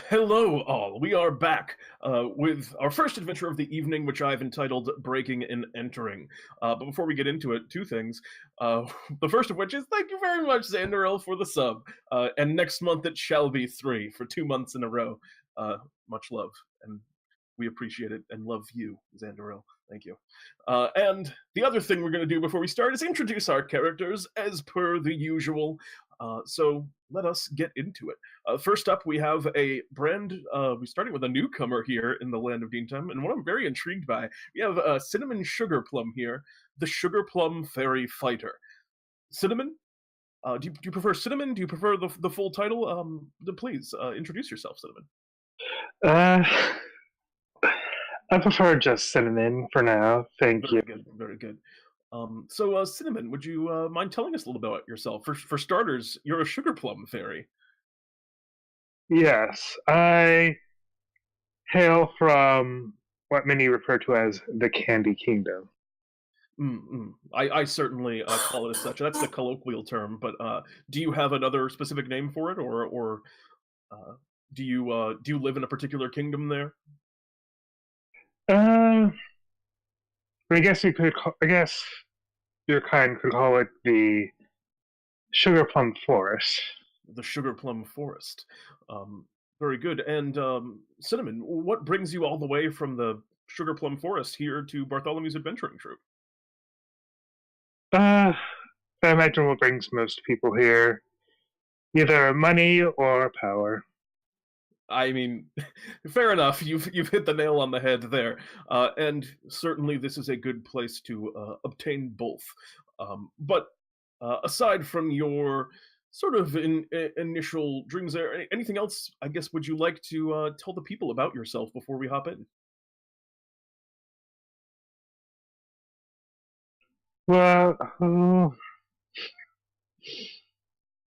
Hello, all. We are back with our first adventure of the evening, which I've entitled Breaking and Entering. But before we get into it, two things. Uh, the first of which is thank you very much, Xanderel, for the sub. And next month it shall be 3 for 2 months in a row. Much love. And we appreciate it and love you, Xanderel. Thank you. And the other thing we're going to do before we start is introduce our characters as per the usual. So let us get into it. First up, we have we're starting with a newcomer here in the land of DnDTime, and what I'm very intrigued by, we have Cinnamon Sugarplum here, the Sugarplum Fairy Fighter. Cinnamon, do you prefer Cinnamon? Do you prefer the full title? Please introduce yourself, Cinnamon. Uh, I prefer just cinnamon for now. Thank you. Very good, very good. So, Cinnamon, would you mind telling us a little bit about yourself? For starters, you're a Sugarplum Fairy. Yes, I hail from what many refer to as the Candy Kingdom. I certainly call it as such. That's the colloquial term, but do you have another specific name for it, or uh, do you live in a particular kingdom there? Uh, I guess you could. I guess your kind could call it the Sugar Plum Forest. The Sugarplum Forest. Um, Very good. And Cinnamon, what brings you all the way from the Sugarplum Forest here to Bartholomew's adventuring troop? Uh, I imagine what brings most people here, either money or power. I mean, fair enough. You've hit the nail on the head there, and certainly this is a good place to obtain both. But aside from your sort of initial dreams, there anything else? I guess would you like to tell the people about yourself before we hop in? Well,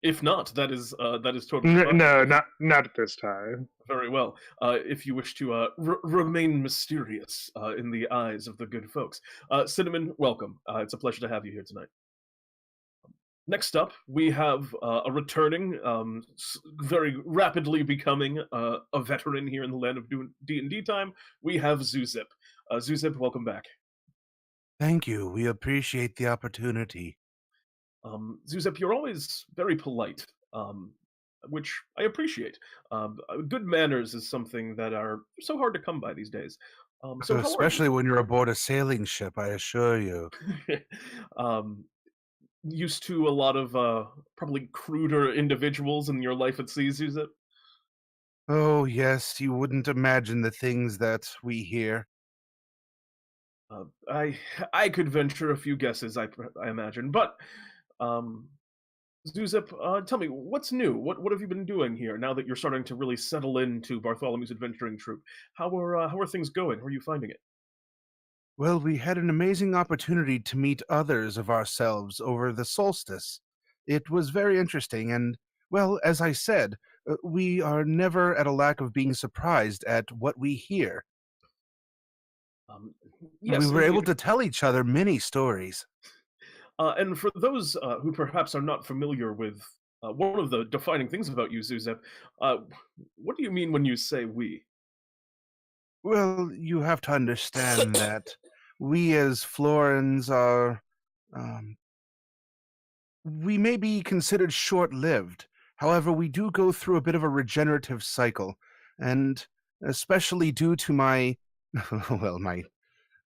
If not, that is totally fine. no, not at this time. Very well. If you wish to remain mysterious in the eyes of the good folks, Cinnamon, welcome. It's a pleasure to have you here tonight. Next up, we have a returning, very rapidly becoming a veteran here in the land of D&D time. We have Zewxip. Zewxip, welcome back. Thank you. We appreciate the opportunity. Zewxip, you're always very polite, which I appreciate. Good manners is something that are so hard to come by these days. So how are you? Especially when you're aboard a sailing ship, I assure you. um, Used to a lot of probably cruder individuals in your life at sea, Zewxip? Oh, yes, you wouldn't imagine the things that we hear. I could venture a few guesses, I imagine. But um, Zewxip, tell me what's new. What have you been doing here now that you're starting to really settle into Bartholomew's adventuring troop? How are things going? How are you finding it? Well, we had an amazing opportunity to meet others of ourselves over the solstice. It was very interesting, and, well, as I said, we are never at a lack of being surprised at what we hear. Um, We yes, were able indeed. to tell each other many stories. And for those who perhaps are not familiar with one of the defining things about you, Zuzep, uh, what do you mean when you say we? Well, you have to understand that we as Florans are, um, we may be considered short-lived. However, we do go through a bit of a regenerative cycle, and especially due to my, well, my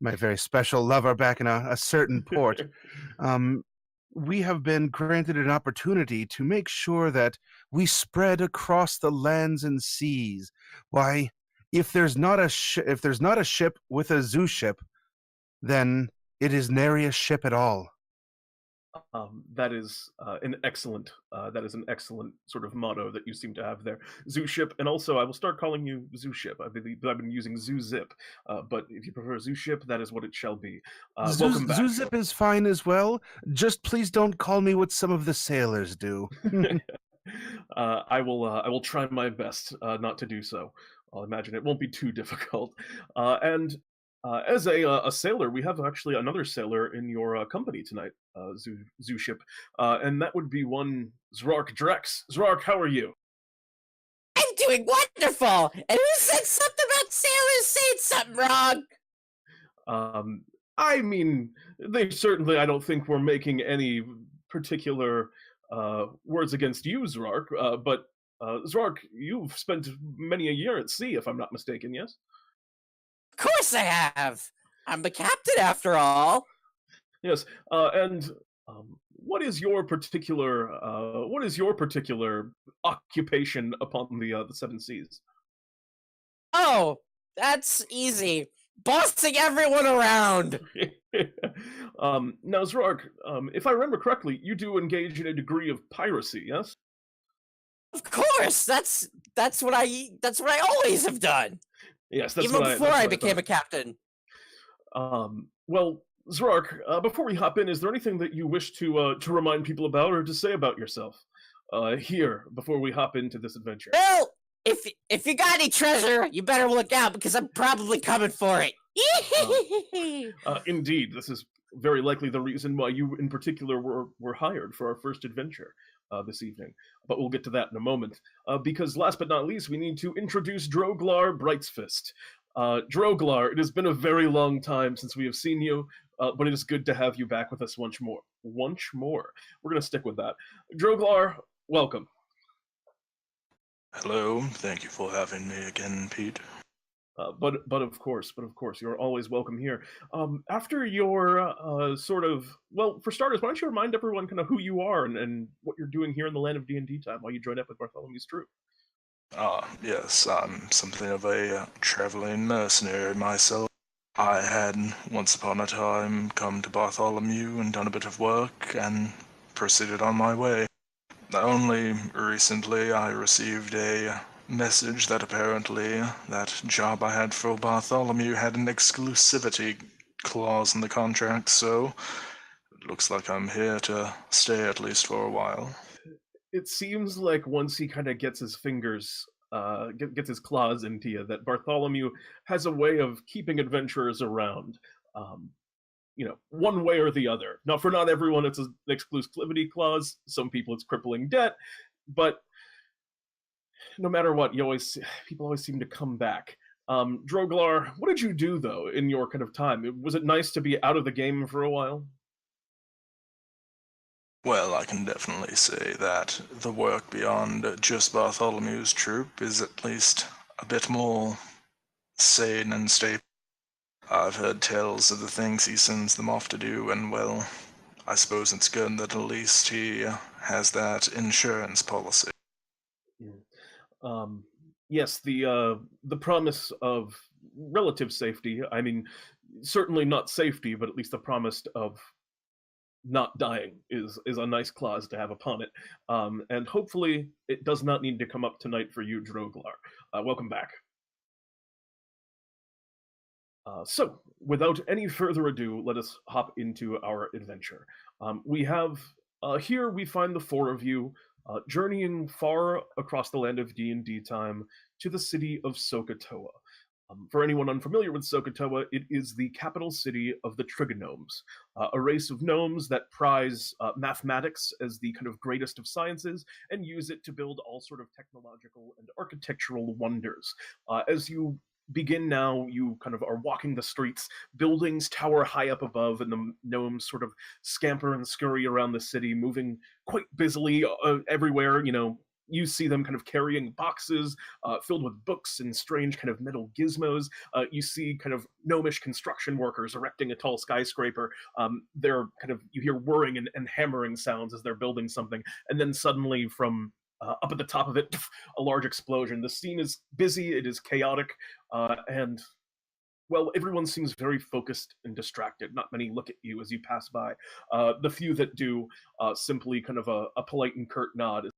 very special lover back in a certain port, um, we have been granted an opportunity to make sure that we spread across the lands and seas. Why, if there's not a ship with a zoo ship, then it is nary a ship at all. That is an excellent sort of motto that you seem to have there, Zewship, and also I will start calling you Zewship. I believe I've been using Zewzip, but if you prefer Zewship, that is what it shall be. Welcome back. Zuzip is fine as well. Just please don't call me what some of the sailors do. I will try my best not to do so. I'll imagine it won't be too difficult. And as a sailor, we have actually another sailor in your company tonight, Zewship, and that would be one Zrark Drex. Zrark, how are you? I'm doing wonderful! And who said something about sailors saying something wrong? I mean, I don't think we're making any particular words against you, Zrark, but Zrark, you've spent many a year at sea, if I'm not mistaken, yes? Of course I have! I'm the captain, after all! Yes, and what is your particular occupation upon the Seven Seas? Oh, that's easy. Bossing everyone around! Now, Zrark, if I remember correctly, you do engage in a degree of piracy, yes? Of course! That's what I always have done! Yes, that's Even what before I became thought. a captain. Well, Zrark, before we hop in, is there anything that you wish to remind people about or to say about yourself here before we hop into this adventure? Well, if you got any treasure, you better look out because I'm probably coming for it. Indeed, this is very likely the reason why you, in particular, were hired for our first adventure this evening. But we'll get to that in a moment. Because last but not least, we need to introduce Droglar BrightzFist. Droglar, it has been a very long time since we have seen you, but it is good to have you back with us once more. Once more. We're going to stick with that. Droglar, welcome. Hello, thank you for having me again, Pete. But of course, you're always welcome here. After your well, for starters, why don't you remind everyone kind of who you are and what you're doing here in the land of DnDTime while you join up with Bartholomew's troop? Yes, I'm something of a traveling mercenary myself. I had, once upon a time, come to Bartholomew and done a bit of work and proceeded on my way. Only recently I received a message that apparently that job I had for Bartholomew had an exclusivity clause in the contract, so it looks like I'm here to stay at least for a while. It seems like once he kind of gets his fingers, gets his claws into you, that Bartholomew has a way of keeping adventurers around. One way or the other. Now, for not everyone, it's an exclusivity clause. Some people, it's crippling debt. But no matter what, people always seem to come back. Droglar, what did you do though in your kind of time? Was it nice to be out of the game for a while? Well, I can definitely say that the work beyond just Bartholomew's troop is at least a bit more sane and stable. I've heard tales of the things he sends them off to do, and well, I suppose it's good that at least he has that insurance policy. Yes, the promise of relative safety. I mean, certainly not safety, but at least the promise of not dying is a nice clause to have upon it. And hopefully, it does not need to come up tonight for you, Droglar. Welcome back. So, without any further ado, let us hop into our adventure. We have here we find the four of you journeying far across the land of DnDTime to the city of Sohcahtoa. For anyone unfamiliar with Sohcahtoa, it is the capital city of the Trigognomes, a race of gnomes that prize mathematics as the kind of greatest of sciences and use it to build all sort of technological and architectural wonders. As you begin now, you kind of are walking the streets, buildings tower high up above, and the gnomes sort of scamper and scurry around the city, moving quite busily everywhere. You see them kind of carrying boxes filled with books and strange kind of metal gizmos. You see kind of gnomish construction workers erecting a tall skyscraper. You hear whirring and hammering sounds as they're building something, and then suddenly from up at the top of it, a large explosion. The scene is busy, it is chaotic, and well, everyone seems very focused and distracted. Not many look at you as you pass by. The few that do, simply kind of a polite and curt nod